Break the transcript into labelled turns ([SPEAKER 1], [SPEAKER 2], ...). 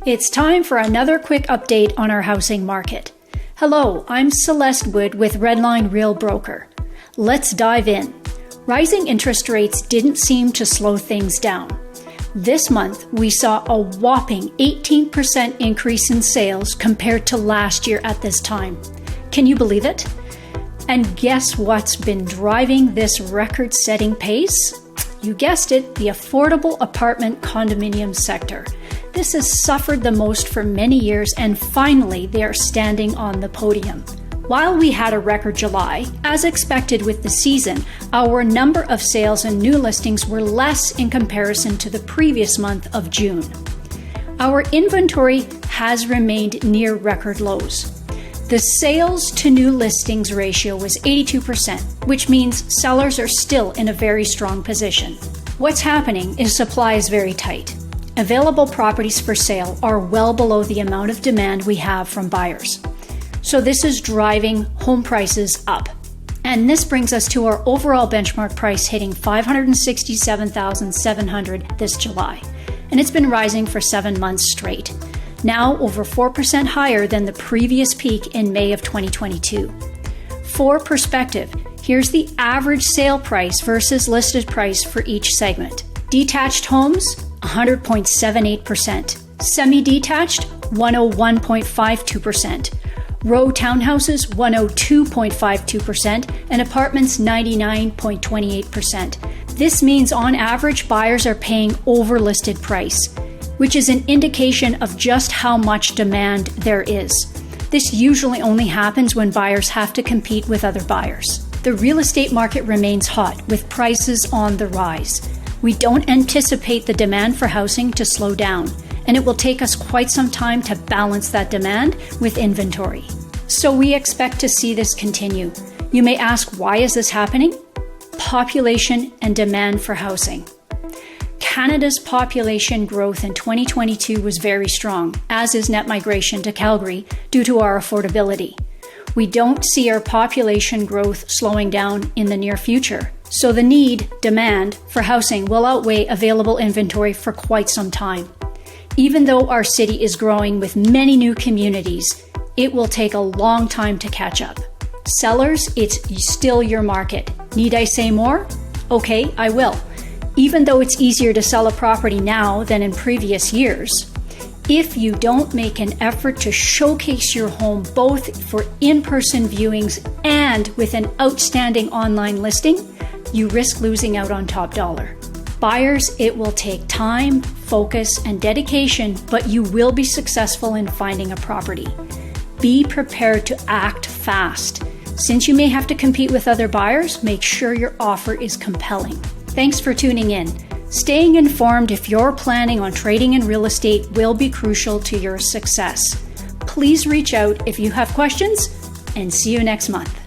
[SPEAKER 1] It's time for another quick update on our housing market. Hello, I'm Celeste Wood with Redline Real Broker. Let's dive in. Rising interest rates didn't seem to slow things down. This month, we saw a whopping 18% increase in sales compared to last year at this time. Can you believe it? And guess what's been driving this record-setting pace? You guessed it, the affordable apartment condominium sector. This has suffered the most for many years, and finally they are standing on the podium. While we had a record July, as expected with the season, our number of sales and new listings were less in comparison to the previous month of June. Our inventory has remained near record lows. The sales to new listings ratio was 82%, which means sellers are still in a very strong position. What's happening is supply is very tight. Available properties for sale are well below the amount of demand we have from buyers. So this is driving home prices up. And this brings us to our overall benchmark price hitting $567,700 this July. And it's been rising for 7 months straight. Now over 4% higher than the previous peak in May of 2022. For perspective, here's the average sale price versus listed price for each segment. Detached homes, 100.78%. Semi-detached, 101.52%. Row townhouses, 102.52%. And apartments, 99.28%. This means on average, buyers are paying over listed price, which is an indication of just how much demand there is. This usually only happens when buyers have to compete with other buyers. The real estate market remains hot, with prices on the rise. We don't anticipate the demand for housing to slow down, and it will take us quite some time to balance that demand with inventory. So we expect to see this continue. You may ask, why is this happening? Population and demand for housing. Canada's population growth in 2022 was very strong, as is net migration to Calgary due to our affordability. We don't see our population growth slowing down in the near future. So the demand for housing will outweigh available inventory for quite some time. Even though our city is growing with many new communities, it will take a long time to catch up. Sellers, it's still your market. Need I say more? Okay, I will. Even though it's easier to sell a property now than in previous years, if you don't make an effort to showcase your home both for in-person viewings and with an outstanding online listing, you risk losing out on top dollar. Buyers, it will take time, focus, and dedication, but you will be successful in finding a property. Be prepared to act fast. Since you may have to compete with other buyers, make sure your offer is compelling. Thanks for tuning in. Staying informed if you're planning on trading in real estate will be crucial to your success. Please reach out if you have questions, and see you next month.